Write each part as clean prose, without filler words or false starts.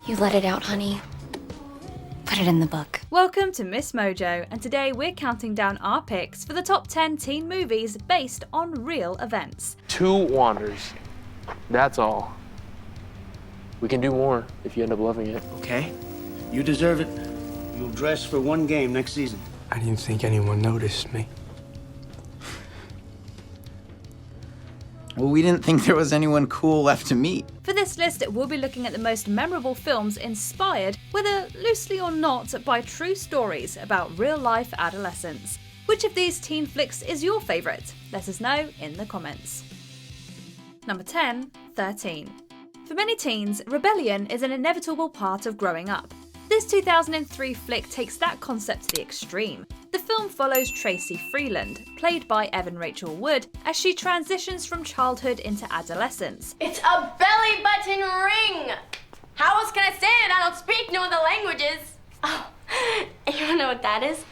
You let it out, honey. Put it in the book. Welcome to MsMojo, and today we're counting down our picks for the top 10 teen movies based on real events. 2 wanders. That's all. We can do more if you end up loving it. Okay, you deserve it. You'll dress for 1 game next season. I didn't think anyone noticed me. Well, we didn't think there was anyone cool left to meet. For this list, we'll be looking at the most memorable films inspired, whether loosely or not, by true stories about real-life adolescents. Which of these teen flicks is your favourite? Let us know in the comments. Number 10, 13. For many teens, rebellion is an inevitable part of growing up. This 2003 flick takes that concept to the extreme. The film follows Tracy Freeland, played by Evan Rachel Wood, as she transitions from childhood into adolescence. It's a belly button ring! How else can I say it? I don't speak no other languages. Oh, you don't know what that is?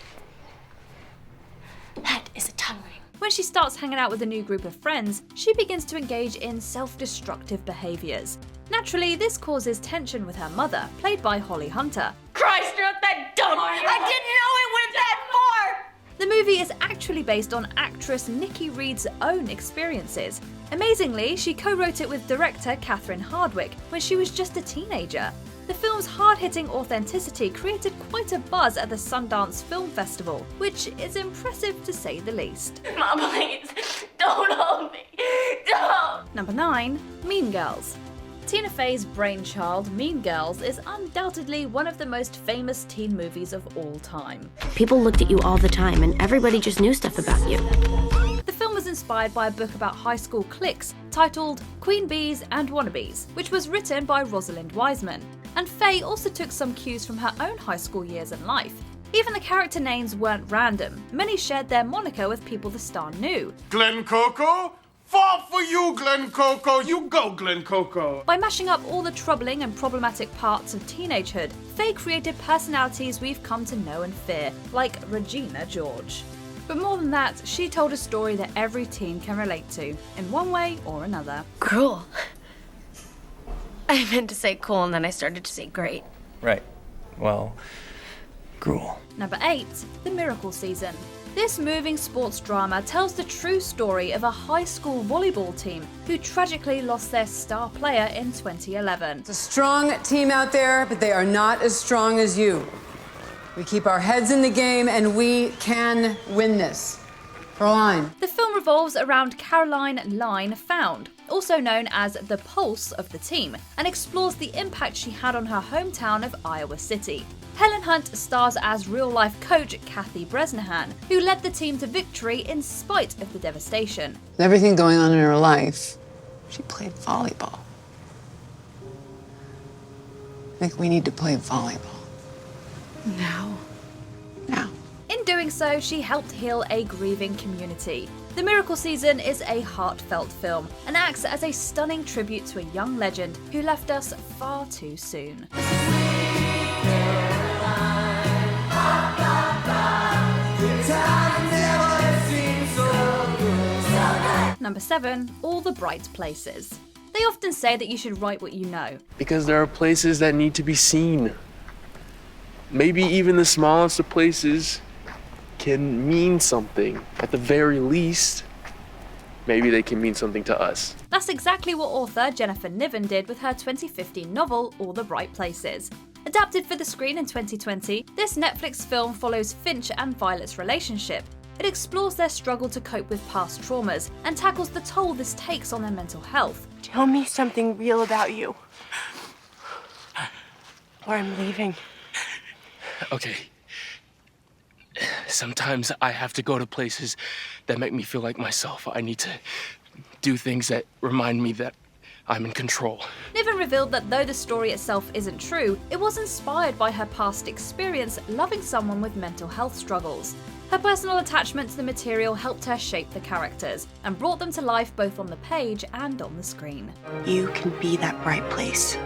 That is a tongue ring. When she starts hanging out with a new group of friends, she begins to engage in self-destructive behaviours. Naturally, this causes tension with her mother, played by Holly Hunter. Christ, you're not that dumb! I didn't know it went that far! The movie is actually based on actress Nikki Reed's own experiences. Amazingly, she co-wrote it with director Catherine Hardwicke when she was just a teenager. The film's hard-hitting authenticity created quite a buzz at the Sundance Film Festival, which is impressive to say the least. Mom, please, don't hold me. Don't! Number 9, Mean Girls. Tina Fey's brainchild, Mean Girls, is undoubtedly one of the most famous teen movies of all time. People looked at you all the time, and everybody just knew stuff about you. The film was inspired by a book about high school cliques titled Queen Bees and Wannabes, which was written by Rosalind Wiseman. And Fey also took some cues from her own high school years and life. Even the character names weren't random. Many shared their moniker with people the star knew. Glen Coco? Fall for you, Glen Coco. You go, Glen Coco. By mashing up all the troubling and problematic parts of teenagehood, Fey created personalities we've come to know and fear, like Regina George. But more than that, she told a story that every teen can relate to, in one way or another. Cruel. I meant to say cool, and then I started to say great. Right. Well, cruel. Number 8, The Miracle Season. This moving sports drama tells the true story of a high school volleyball team who tragically lost their star player in 2011. It's a strong team out there, but they are not as strong as you. We keep our heads in the game, and we can win this. Caroline. The film revolves around Caroline Line Found, also known as the pulse of the team, and explores the impact she had on her hometown of Iowa City. Helen Hunt stars as real-life coach Kathy Bresnahan, who led the team to victory in spite of the devastation. With everything going on in her life, she played volleyball. I think we need to play volleyball. Now. In doing so, she helped heal a grieving community. The Miracle Season is a heartfelt film and acts as a stunning tribute to a young legend who left us far too soon. Number 7, All the Bright Places. They often say that you should write what you know. Because there are places that need to be seen. Maybe even the smallest of places can mean something. At the very least, maybe they can mean something to us. That's exactly what author Jennifer Niven did with her 2015 novel, All the Bright Places. Adapted for the screen in 2020, this Netflix film follows Finch and Violet's relationship. It explores their struggle to cope with past traumas and tackles the toll this takes on their mental health. Tell me something real about you, or I'm leaving. Okay. Sometimes I have to go to places that make me feel like myself. I need to do things that remind me that I'm in control. Niven revealed that though the story itself isn't true, it was inspired by her past experience loving someone with mental health struggles. Her personal attachment to the material helped her shape the characters and brought them to life both on the page and on the screen. You can be that bright place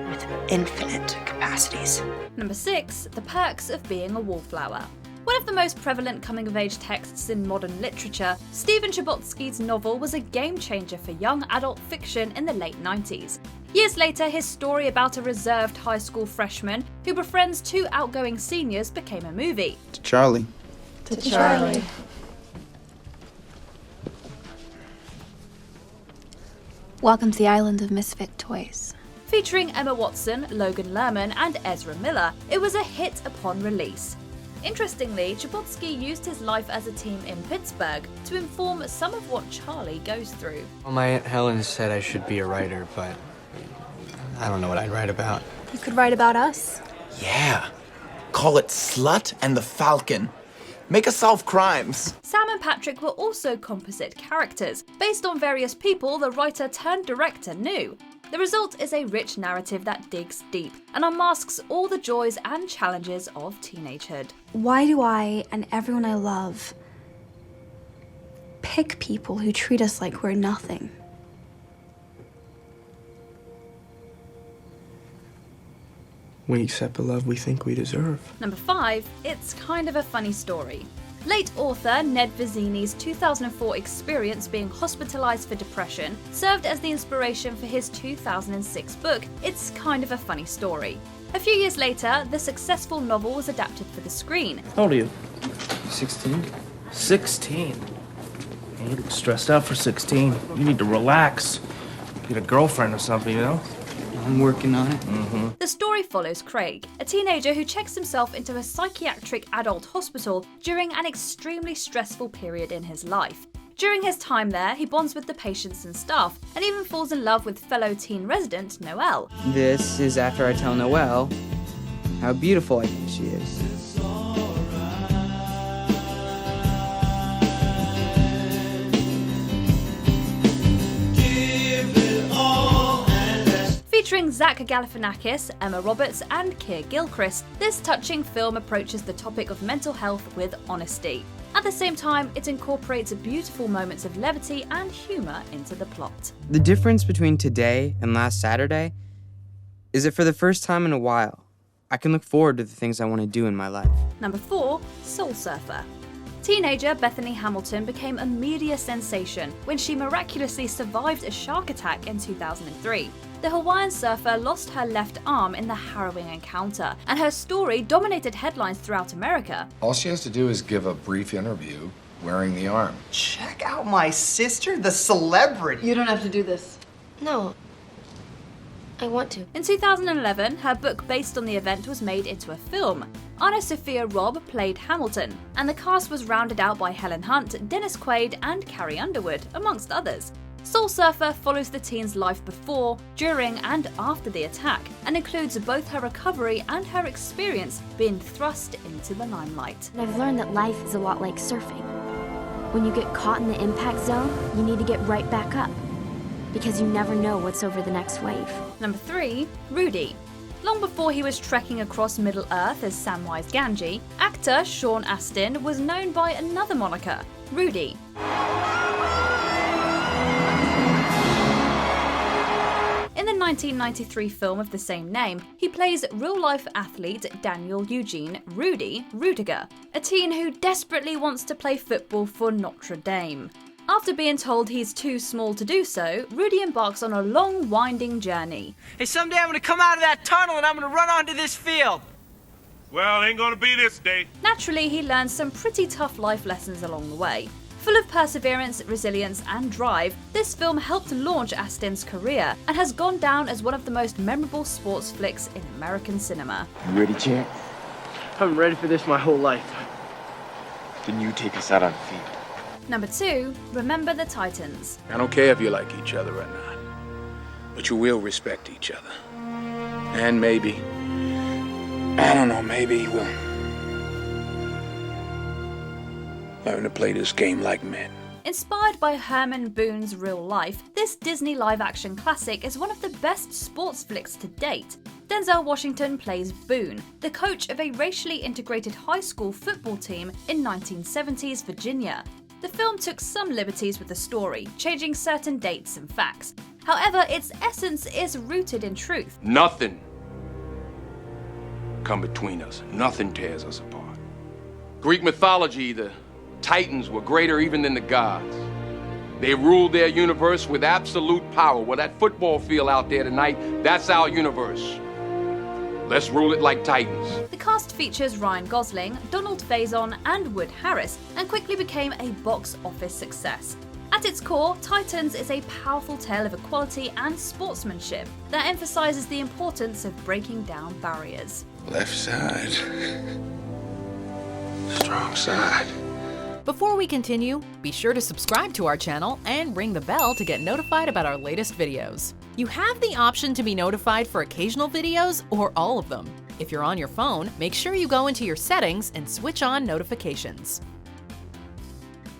with infinite capacities. Number 6, The Perks of Being a Wallflower. One of the most prevalent coming-of-age texts in modern literature, Stephen Chbosky's novel was a game-changer for young adult fiction in the late 90s. Years later, his story about a reserved high school freshman who befriends two outgoing seniors became a movie. To Charlie. To Charlie. Welcome to the island of misfit toys. Featuring Emma Watson, Logan Lerman, and Ezra Miller, it was a hit upon release. Interestingly, Chbosky used his life as a teen in Pittsburgh to inform some of what Charlie goes through. Well, my Aunt Helen said I should be a writer, but I don't know what I'd write about. You could write about us. Yeah. Call it Slut and the Falcon. Make us solve crimes. Sam and Patrick were also composite characters. Based on various people the writer turned director knew. The result is a rich narrative that digs deep and unmasks all the joys and challenges of teenagehood. Why do I and everyone I love pick people who treat us like we're nothing? We accept the love we think we deserve. Number 5, it's kind of a funny story. Late author Ned Vizzini's 2004 experience being hospitalized for depression served as the inspiration for his 2006 book, It's Kind of a Funny Story. A few years later, the successful novel was adapted for the screen. How old are you? 16? 16? You look stressed out for 16. You need to relax. Get a girlfriend or something, you know? I'm working on it. The story follows Craig, a teenager who checks himself into a psychiatric adult hospital during an extremely stressful period in his life. During his time there, he bonds with the patients and staff, and even falls in love with fellow teen resident Noelle. This is after I tell Noelle how beautiful I think she is. Featuring Zach Galifianakis, Emma Roberts, and Keir Gilchrist, this touching film approaches the topic of mental health with honesty. At the same time, it incorporates beautiful moments of levity and humour into the plot. The difference between today and last Saturday is that for the first time in a while, I can look forward to the things I want to do in my life. Number 4, Soul Surfer. Teenager Bethany Hamilton became a media sensation when she miraculously survived a shark attack in 2003. The Hawaiian surfer lost her left arm in the harrowing encounter, and her story dominated headlines throughout America. All she has to do is give a brief interview wearing the arm. Check out my sister, the celebrity. You don't have to do this. No. I want to. In 2011, her book based on the event was made into a film. Anna Sophia Robb played Hamilton, and the cast was rounded out by Helen Hunt, Dennis Quaid, and Carrie Underwood, amongst others. Soul Surfer follows the teen's life before, during, and after the attack, and includes both her recovery and her experience being thrust into the limelight. And I've learned that life is a lot like surfing. When you get caught in the impact zone, you need to get right back up, because you never know what's over the next wave. Number 3, Rudy. Long before he was trekking across Middle-earth as Samwise Gamgee, actor Sean Astin was known by another moniker, Rudy. In the 1993 film of the same name, he plays real-life athlete Daniel Eugene Rudy Rudiger, a teen who desperately wants to play football for Notre Dame. After being told he's too small to do so, Rudy embarks on a long, winding journey. Hey, someday I'm gonna come out of that tunnel and I'm gonna run onto this field. Well, ain't gonna be this day. Naturally, he learns some pretty tough life lessons along the way. Full of perseverance, resilience, and drive, this film helped launch Astin's career and has gone down as one of the most memorable sports flicks in American cinema. You ready, champ? I'm ready for this my whole life. Then you take us out on the field. Number 2, Remember the Titans. I don't care if you like each other or not, but you will respect each other. And maybe, I don't know, maybe we'll learn to play this game like men. Inspired by Herman Boone's real life, this Disney live-action classic is one of the best sports flicks to date. Denzel Washington plays Boone, the coach of a racially integrated high school football team in 1970s Virginia. The film took some liberties with the story, changing certain dates and facts. However, its essence is rooted in truth. Nothing come between us. Nothing tears us apart. Greek mythology, the Titans were greater even than the gods. They rule their universe with absolute power. Well, that football field out there tonight, that's our universe. Let's rule it like titans. The cast features Ryan Gosling, Donald Faison, and Wood Harris, and quickly became a box office success. At its core, Titans is a powerful tale of equality and sportsmanship that emphasizes the importance of breaking down barriers. Left side. Strong side. Before we continue, be sure to subscribe to our channel and ring the bell to get notified about our latest videos. You have the option to be notified for occasional videos or all of them. If you're on your phone, make sure you go into your settings and switch on notifications.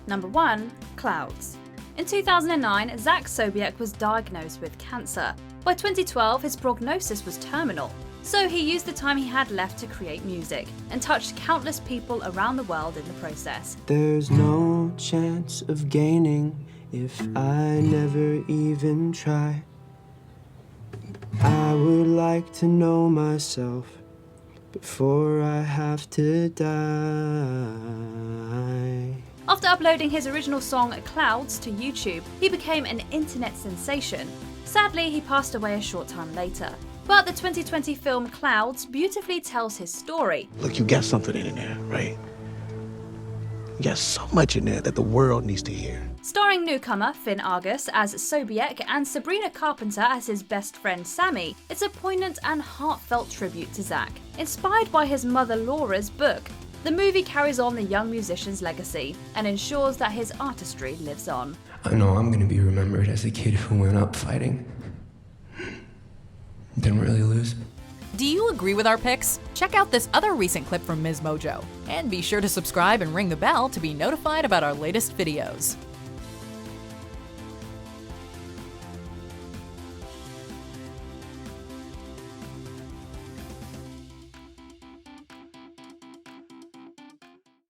Number 1. Clouds. In 2009, Zach Sobiech was diagnosed with cancer. By 2012, his prognosis was terminal, so he used the time he had left to create music and touched countless people around the world in the process. There's no chance of gaining if I never even try. I would like to know myself before I have to die. After uploading his original song Clouds to YouTube, he became an internet sensation. Sadly, he passed away a short time later. But the 2020 film Clouds beautifully tells his story. Look, you got something in there, right? You got so much in there that the world needs to hear. Starring newcomer Finn Argus as Sobiech and Sabrina Carpenter as his best friend Sammy, it's a poignant and heartfelt tribute to Zach. Inspired by his mother Laura's book, the movie carries on the young musician's legacy and ensures that his artistry lives on. I know I'm gonna be remembered as a kid who went up fighting. Didn't really lose. Do you agree with our picks? Check out this other recent clip from MsMojo. And be sure to subscribe and ring the bell to be notified about our latest videos.